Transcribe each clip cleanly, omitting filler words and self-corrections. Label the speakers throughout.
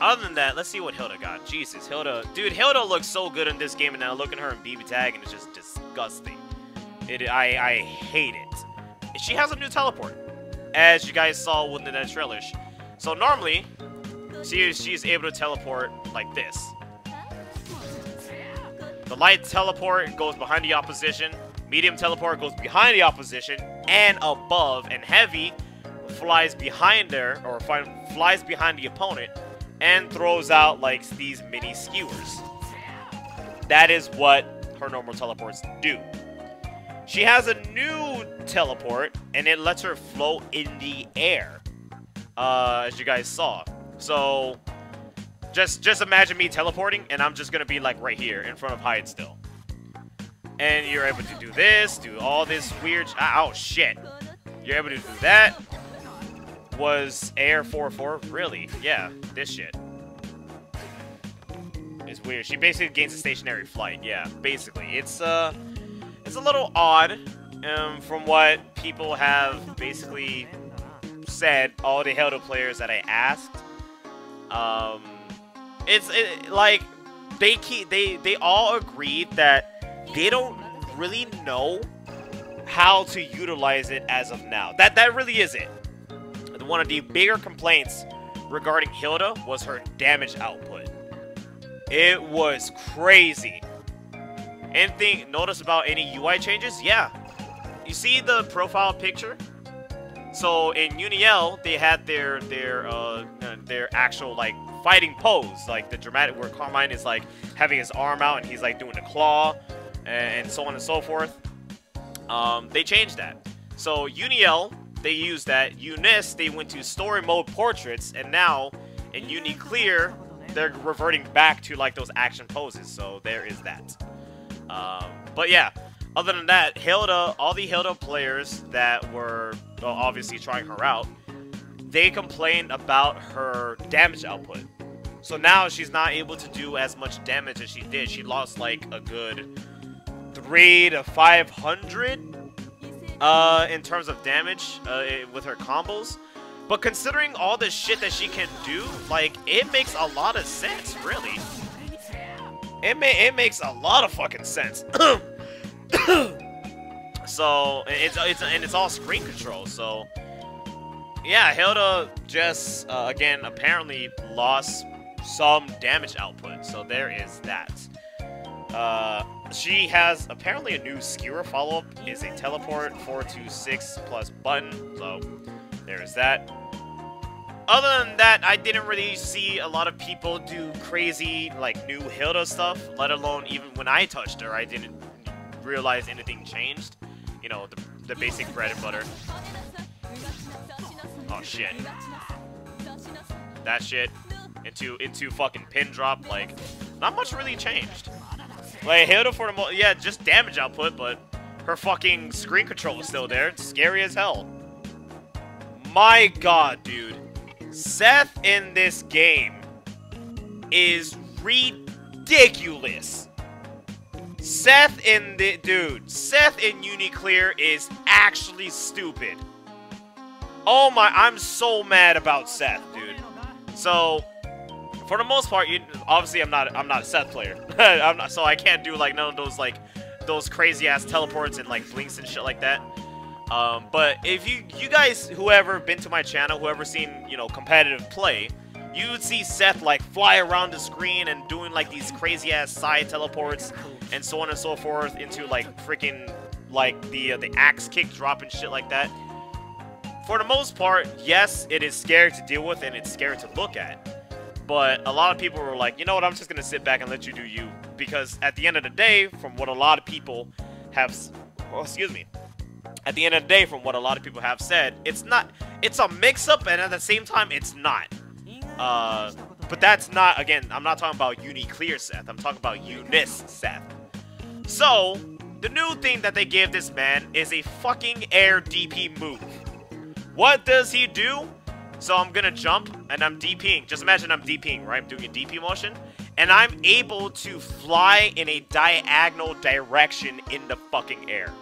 Speaker 1: Other than that, let's see what Hilda got. Jesus, Hilda. Dude, Hilda looks so good in this game, and now looking at her in BB Tag, and it's just disgusting. I hate it. She has a new teleport, as you guys saw within that trailer. So normally, she's able to teleport like this. The light teleport goes behind the opposition. Medium teleport goes behind the opposition and above. And heavy flies behind her, or flies behind the opponent and throws out like these mini skewers. That is what her normal teleports do. She has a new teleport, and it lets her float in the air, as you guys saw. So, just imagine me teleporting, and I'm just gonna be like right here in front of Hide still. And you're able to do this, do all this weird. Oh shit! You're able to do that. Was Air 4-4 really? Yeah, this shit. It's weird. She basically gains a stationary flight. Yeah, basically, it's a little odd, from what people have basically said. All the Hilda players that I asked, like they all agreed that they don't really know how to utilize it as of now. That really is it. One of the bigger complaints regarding Hilda was her damage output. It was crazy. Anything notice about any UI changes? Yeah. You see the profile picture? So in UNICLR, they had their actual like fighting pose, like the dramatic where Carmine is like having his arm out and he's like doing the claw and so on and so forth. They changed that. So UNICLR, they used that. UNIS, they went to story mode portraits, and now in UNICLR, they're reverting back to like those action poses. So there is that. But yeah, other than that, Hilda, all the Hilda players that were obviously trying her out, they complained about her damage output. So now she's not able to do as much damage as she did. She lost like a good 300 to 500 in terms of damage with her combos. But considering all the shit that she can do, like, it makes a lot of sense, really. It makes a lot of fucking sense. So it's all screen control. So yeah, Hilda just again apparently lost some damage output. So there is that. She has apparently a new skewer follow-up. Is a teleport 426 plus button. So there is that. Other than that, I didn't really see a lot of people do crazy, like, new Hilda stuff, let alone even when I touched her, I didn't realize anything changed. You know, the basic bread and butter. Oh, shit. That shit into fucking pin drop, like, not much really changed. Like, Hilda for the most, yeah, just damage output, but her fucking screen control is still there. It's scary as hell. My god, dude. Seth in this game is ridiculous. Seth in UNICLR is actually stupid. Oh my, I'm so mad about Seth, dude. So, for the most part, obviously I'm not a Seth player. So I can't do like none of those like those crazy ass teleports and like blinks and shit like that. But if you guys, whoever been to my channel, whoever seen, you know, competitive play, you would see Seth like fly around the screen and doing like these crazy ass side teleports and so on and so forth into like freaking like the axe kick drop and shit like that. For the most part, yes, it is scary to deal with and it's scary to look at. But a lot of people were like, you know what, I'm just gonna sit back and let you do you, because at the end of the day, from what a lot of people have, well, excuse me. At the end of the day, from what a lot of people have said, it's a mix-up, and at the same time, it's not. But that's not, again, I'm not talking about UNICLR Seth. I'm talking about UNIS Seth. So, the new thing that they give this man is a fucking air DP move. What does he do? So I'm gonna jump, and I'm DPing. Just imagine I'm DPing, right? I'm doing a DP motion. And I'm able to fly in a diagonal direction in the fucking air.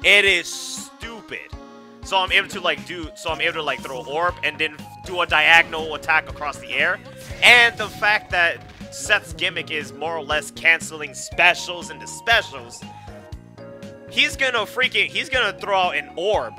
Speaker 1: It is stupid. So I'm able to like throw orb and then do a diagonal attack across the air. And the fact that Seth's gimmick is more or less canceling specials into specials. He's gonna throw out an orb,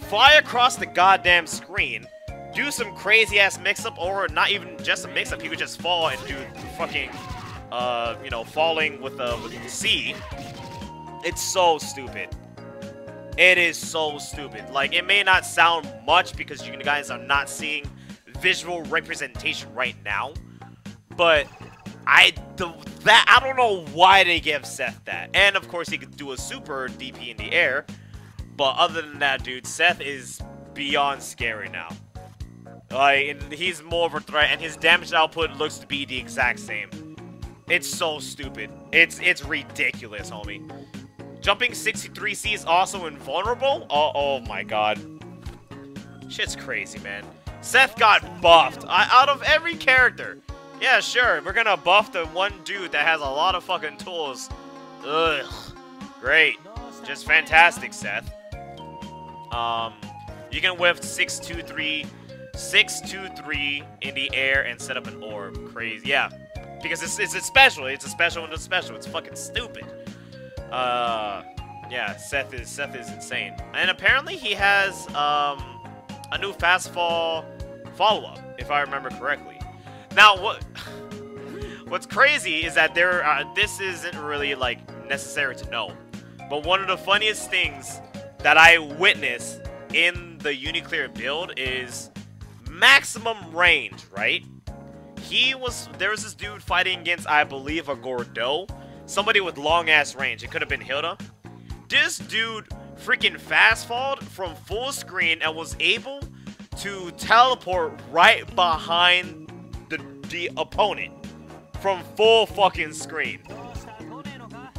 Speaker 1: fly across the goddamn screen, do some crazy ass mix-up, or not even just a mix-up, he could just fall and do fucking, you know, falling with the C. It's so stupid. It is so stupid. Like, it may not sound much because you guys are not seeing visual representation right now, but I don't know why they give Seth that. And of course he could do a super DP in the air, but other than that, dude, Seth is beyond scary now. Like, and he's more of a threat, and his damage output looks to be the exact same. It's so stupid. It's ridiculous, homie. Jumping 63C is also invulnerable? Oh my god. Shit's crazy, man. Seth got buffed. Out of every character. Yeah, sure, we're gonna buff the one dude that has a lot of fucking tools. Ugh. Great. Just fantastic, Seth. You can whiff 623 in the air and set up an orb. Crazy. Yeah. Because it's a special. It's a special and a special. It's fucking stupid. Yeah, Seth is insane. And apparently he has a new fast fall follow-up, if I remember correctly. Now, what's crazy is that this isn't really, like, necessary to know. But one of the funniest things that I witnessed in the UNICLR build is maximum range, right? There was this dude fighting against, I believe, a Gordeau. Somebody with long-ass range. It could have been Hilda. This dude freaking fast-falled from full screen and was able to teleport right behind the opponent from full fucking screen.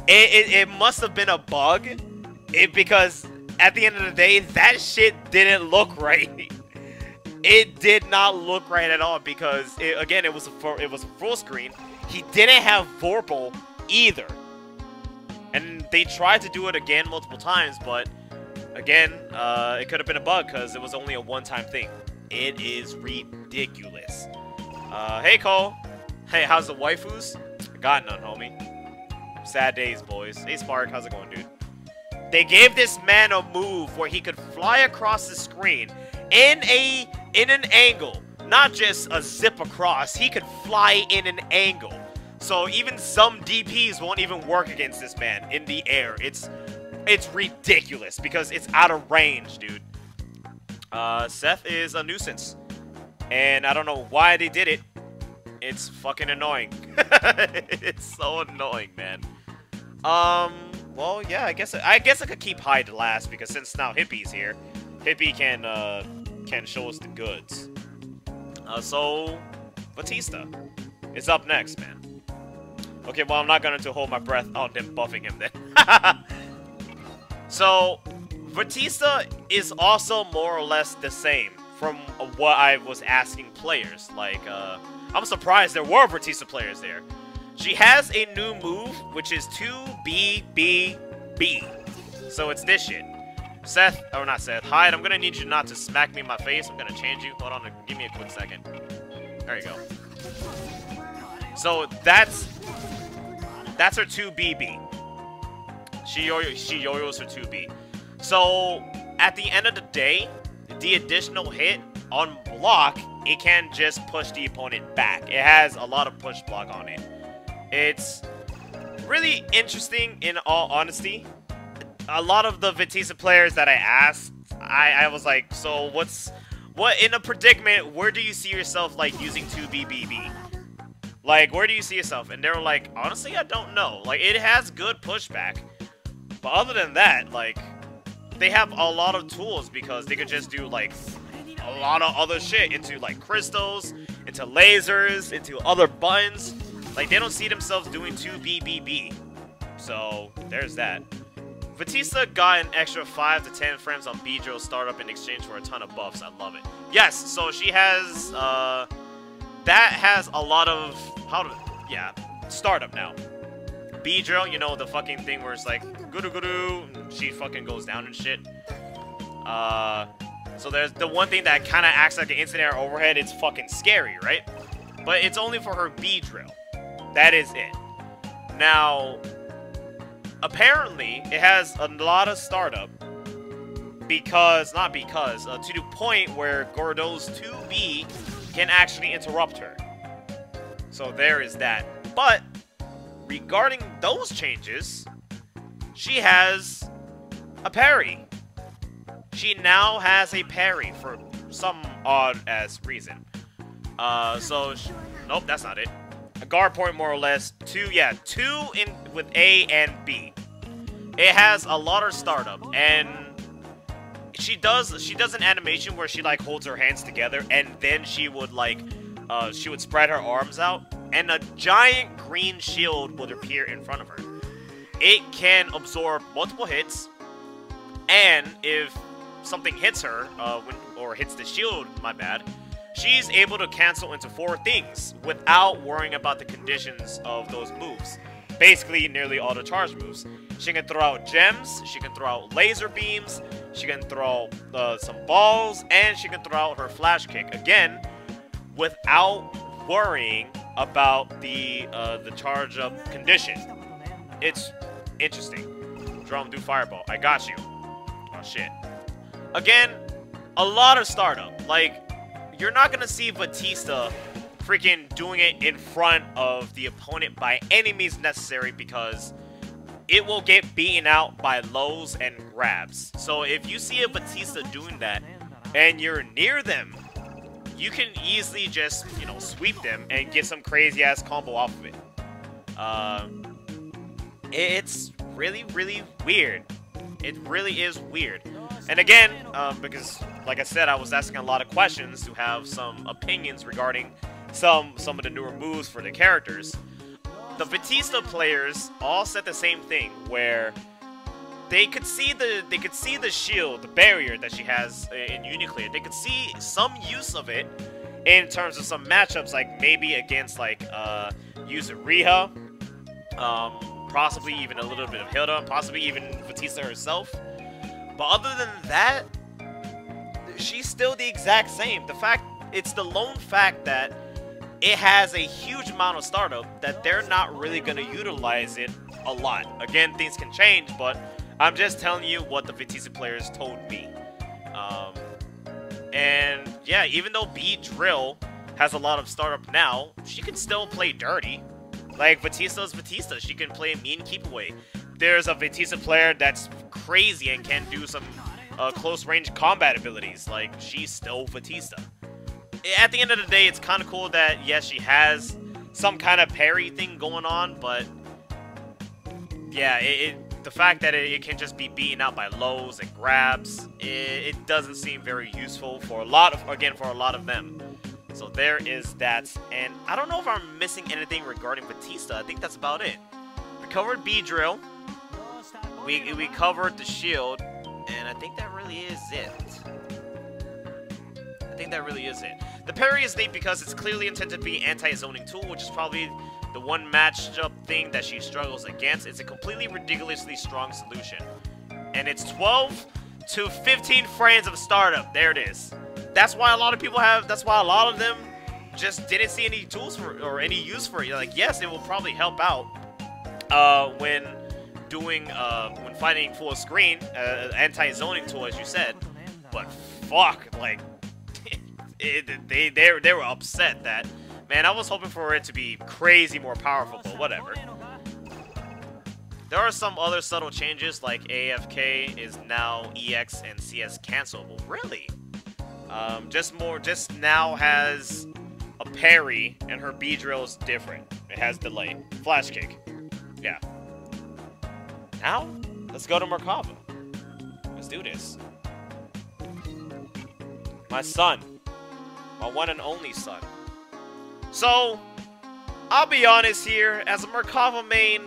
Speaker 1: It must have been a bug, because at the end of the day, that shit didn't look right. It did not look right at all, because again, it was a full screen. He didn't have Vorpal either, and they tried to do it again multiple times, but again, it could have been a bug because it was only a one-time thing. It is ridiculous. Hey Cole. Hey, how's the waifus? Got none, homie. Sad days, boys. Hey Spark, how's it going, dude? They gave this man a move where he could fly across the screen in an angle, not just a zip across. He could fly in an angle. So even some DPs won't even work against this man in the air. It's ridiculous because it's out of range, dude. Seth is a nuisance. And I don't know why they did it. It's fucking annoying. It's so annoying, man. Well, yeah, I guess I could keep Hyde last because since now Hippie's here, Hippie can show us the goods. So Vatista is up next, man. Okay, well, I'm not going to hold my breath on them buffing him then. So Vatista is also more or less the same from what I was asking players. Like, I'm surprised there were Vatista players there. She has a new move, which is 2BBB. So it's this shit. Seth, or not Seth, Hyde, I'm gonna need you not to smack me in my face. I'm gonna change you. Hold on, give me a quick second. There you go. So that's her 2BB. She yo-yos her 2B. So at the end of the day, the additional hit on block, it can just push the opponent back. It has a lot of push block on it. It's really interesting, in all honesty. A lot of the Vatista players that I asked, I was like, so what in a predicament, where do you see yourself, like, using 2BBB? Like, where do you see yourself? And they were like, honestly, I don't know. Like, it has good pushback. But other than that, like, they have a lot of tools because they could just do, like, a lot of other shit into, like, crystals, into lasers, into other buttons. Like, they don't see themselves doing 2BBB. So, there's that. Vatista got an extra 5 to 10 frames on Beedrill startup in exchange for a ton of buffs. I love it. Yes, so she has, that has a lot of, startup now. Beedrill, you know, the fucking thing where it's like, goo-doo-goo-doo, and she fucking goes down and shit. So there's the one thing that kind of acts like an instant air overhead. It's fucking scary, right? But it's only for her B drill. That is it. Now, apparently, it has a lot of startup. Because, not because, to the point where Gordeau's 2B can actually interrupt her. So there is that. But, regarding those changes, she has a parry. She now has a parry for some odd-ass reason. Nope, that's not it. A guard point, more or less. Two in with A and B. It has a lot of startup, and she does an animation where she like holds her hands together, and then she would spread her arms out, and a giant green shield would appear in front of her. It can absorb multiple hits, and if something hits her, or hits the shield, my bad, she's able to cancel into 4 things without worrying about the conditions of those moves. Basically, nearly all the charge moves. She can throw out gems, she can throw out laser beams, she can throw some balls, and she can throw out her flash kick. Again, without worrying about the charge up condition. It's interesting. Jerome, do fireball. I got you. Oh, shit. Again, a lot of startup. Like, you're not gonna see Vatista freaking doing it in front of the opponent by any means necessary, because it will get beaten out by lows and grabs. So if you see a Vatista doing that and you're near them, you can easily just, you know, sweep them and get some crazy ass combo off of it. It's really, really weird. It really is weird. And again, because like I said, I was asking a lot of questions to have some opinions regarding some of the newer moves for the characters. The Vatista players all said the same thing, where they could see the shield, the barrier that she has in UNICLR. They could see some use of it in terms of some matchups, like maybe against like Riha, possibly even a little bit of Hilda, possibly even Vatista herself. But other than that, she's still the exact same. It's the lone fact that it has a huge amount of startup that they're not really going to utilize it a lot. Again, things can change, but I'm just telling you what the Vatista players told me. And yeah, even though B Drill has a lot of startup now, she can still play dirty. Like, Vatista's Vatista. She can play mean keep away. There's a Vatista player that's crazy and can do some close range combat abilities. Like, she's still Vatista. At the end of the day, it's kind of cool that, yes, she has some kind of parry thing going on, but yeah, the fact that it can just be beaten out by lows and grabs, it doesn't seem very useful for a lot of them. So there is that, and I don't know if I'm missing anything regarding Vatista. I think that's about it. We covered B Drill, we covered the shield, and I think that really is it. The parry is neat because it's clearly intended to be anti-zoning tool, which is probably the one matchup thing that she struggles against. It's a completely ridiculously strong solution. And it's 12 to 15 frames of startup. There it is. That's why a lot of them just didn't see any tools for, or any use for it. You're like, yes, it will probably help out when fighting full screen, anti-zoning tool, as you said. But fuck, like, they were upset that, man, I was hoping for it to be crazy more powerful, but whatever. There are some other subtle changes, like AFK is now EX and CS cancelable. Really? Just now has a parry, and her B drill is different. It has delay. Flash kick. Yeah. Now, let's go to Merkava. Let's do this. My son. My one and only son. So, I'll be honest here, as a Merkava main,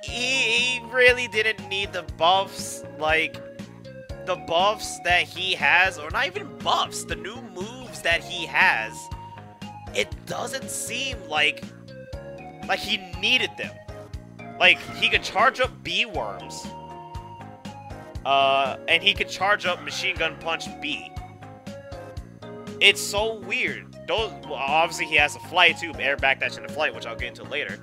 Speaker 1: he really didn't need the buffs, like, the buffs that he has, or not even buffs, the new moves that he has. It doesn't seem like he needed them. Like, he could charge up B worms, And he could charge up Machine Gun Punch B. It's so weird. Those, well, obviously he has a flight too, air backdash and a flight, which I'll get into later.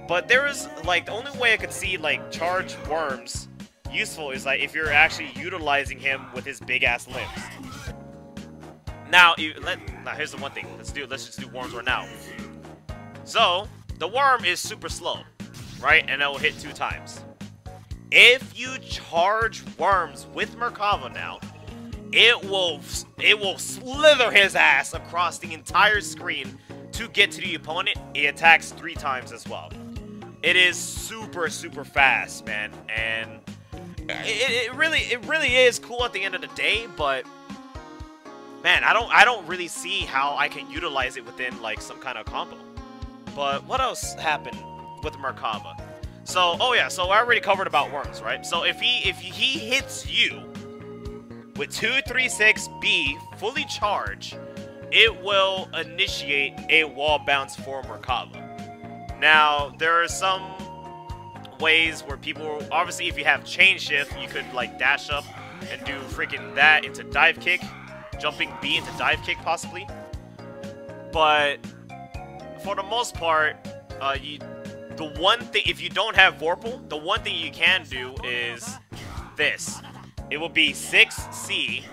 Speaker 1: But there is, like, the only way I could see, like, charge worms useful is, like, if you're actually utilizing him with his big-ass limbs. Now, here's the one thing. Let's just do worms right now. So, the worm is super slow, right? And it will hit 2 times. If you charge worms with Merkava now, it will slither his ass across the entire screen to get to the opponent. It attacks 3 times as well. It is super, super fast, man, and it really is cool at the end of the day. But man, I don't really see how I can utilize it within like some kind of combo. But what else happened with Merkava? So, oh yeah, so I already covered about worms, right? So if he hits you with 236B fully charged, it will initiate a wall bounce for Merkava. Now, there are some ways where people, obviously if you have chain shift, you could like dash up and do freaking that into dive kick, jumping B into dive kick possibly. But for the most part, the one thing, if you don't have Vorpal, the one thing you can do is this. It will be 6C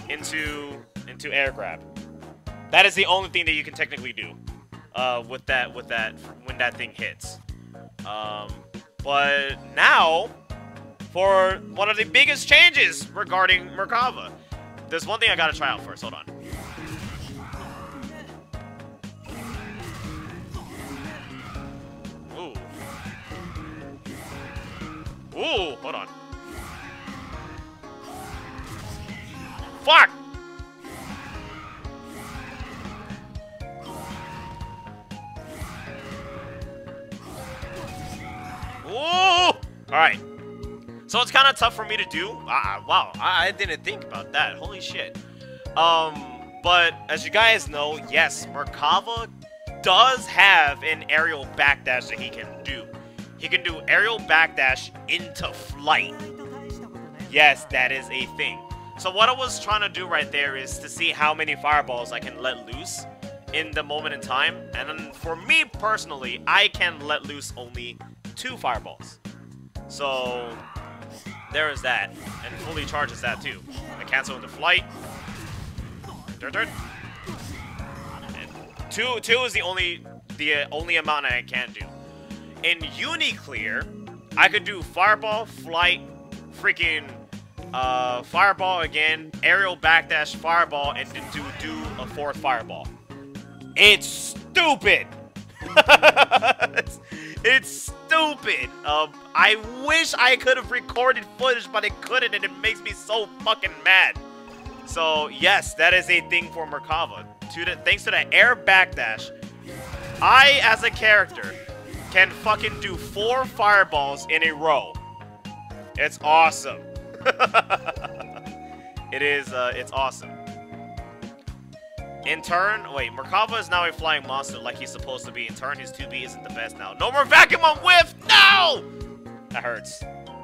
Speaker 1: into air grab. That is the only thing that you can technically do with that when that thing hits. But now, for one of the biggest changes regarding Merkava, there's one thing I gotta try out first. Hold on. Ooh, hold on. Fuck! Ooh! Alright. So it's kind of tough for me to do. Wow, I didn't think about that. Holy shit. But as you guys know, yes, Merkava does have an aerial backdash that he can do. He can do aerial backdash into flight. Yes, that is a thing. So what I was trying to do right there is to see how many fireballs I can let loose in the moment in time. And then for me personally, I can let loose only 2 fireballs. So there is that. And fully charges that too. I cancel into flight. And 2 is the only amount I can do. In UNICLR, I could do fireball, flight, freaking fireball again, aerial backdash, fireball, and then do a 4th fireball. It's stupid. it's stupid. I wish I could have recorded footage, but I couldn't, and it makes me so fucking mad. So yes, that is a thing for Merkava. Thanks to the air backdash, I as a character can fucking do 4 fireballs in a row. It's awesome. It's awesome. In turn, wait, Merkava is now a flying monster like he's supposed to be. In turn, his 2B isn't the best now. No more vacuum on whiff! No! That hurts.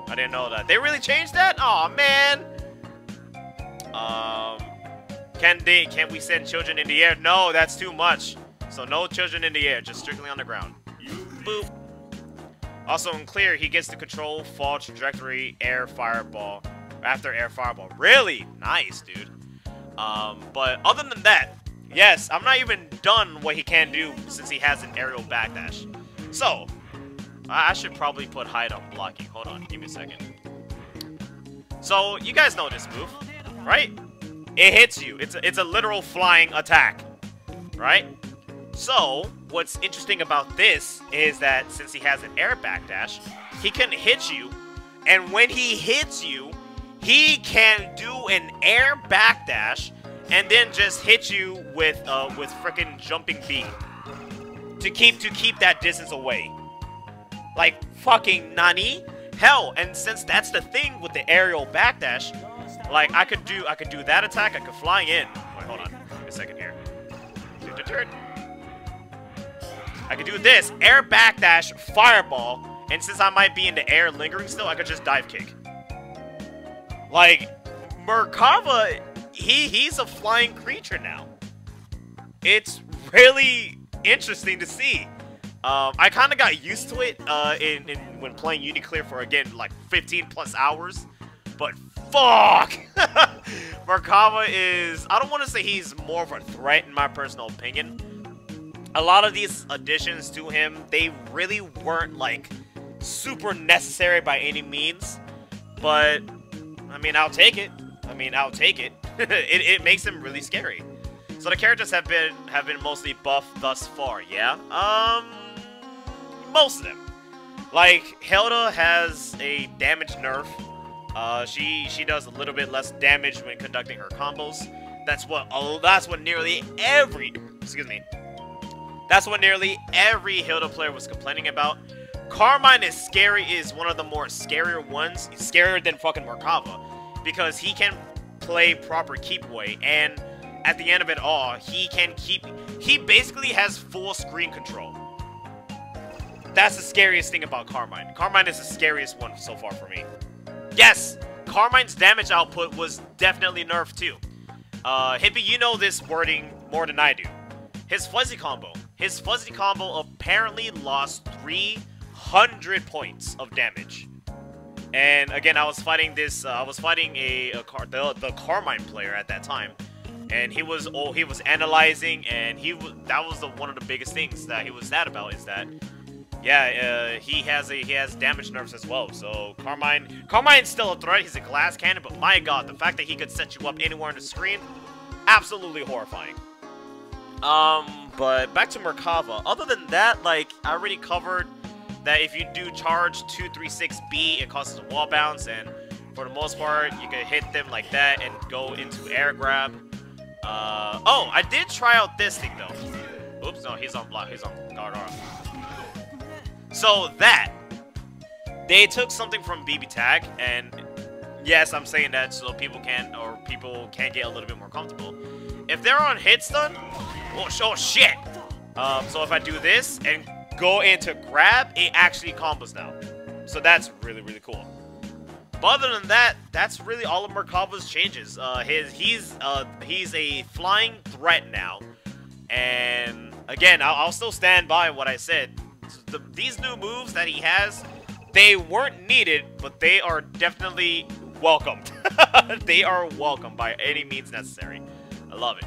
Speaker 1: I didn't know that. They really changed that? Aw, man. Can we send children in the air? No, that's too much. So no children in the air, just strictly on the ground. Boop. Also in clear, he gets to control fall trajectory, air fireball, after air fireball. Really? Nice, dude. But other than that, yes, I'm not even done what he can do since he has an aerial backdash. So, I should probably put hide on blocking. Hold on, give me a second. So, you guys know this move, right? It hits you. It's a literal flying attack, right? So, what's interesting about this is that since he has an air backdash, he can hit you, and when he hits you, he can do an air backdash and then just hit you with frickin' jumping B to keep that distance away. Like fucking nani? Hell, and since that's the thing with the aerial backdash, like I could do that attack. I could fly in. Wait, hold on. Give me a second here. I could do this air backdash fireball, and since I might be in the air lingering still, I could just dive kick. Like, Merkava, he's a flying creature now. It's really interesting to see. I kind of got used to it when playing UNICLR for, again, like 15 plus hours. But fuck! Merkava is, I don't want to say he's more of a threat in my personal opinion. A lot of these additions to him, they really weren't like super necessary by any means. But, I mean, I'll take it. It makes him really scary. So the characters have been mostly buffed thus far, yeah? Most of them. Like, Hilda has a damage nerf. She does a little bit less damage when conducting her combos. That's what nearly every Hilda player was complaining about. Carmine is one of the more scarier ones, scarier than fucking Merkava, because he can play proper keep away, and at the end of it all, he basically has full screen control. That's the scariest thing about Carmine. Carmine is the scariest one so far for me. Yes, Carmine's damage output was definitely nerfed too. Hippie, you know this wording more than I do. His fuzzy combo apparently lost 300 points of damage. And again, I was fighting the Carmine player at that time, and he was analyzing, and that was one of the biggest things that he was sad about, is that yeah, he has damage nerfs as well. So Carmine's still a threat. He's a glass cannon, but my god, the fact that he could set you up anywhere on the screen, absolutely horrifying. But back to Merkava. Other than that, like, I already covered that if you do charge 236B, it causes a wall bounce, and for the most part, you can hit them like that and go into air grab. Oh, I did try out this thing though. Oops, no, he's on block. He's on guard arm. So that they took something from BB Tag, and yes, I'm saying that so people can get a little bit more comfortable. If they're on hit stun, oh shit. So if I do this and go into grab, it actually combos now. So that's really, really cool. But other than that, that's really all of Merkava's changes. He's a flying threat now. And again, I'll still stand by what I said. These new moves that he has, they weren't needed, but they are definitely welcomed. They are welcome by any means necessary. I love it.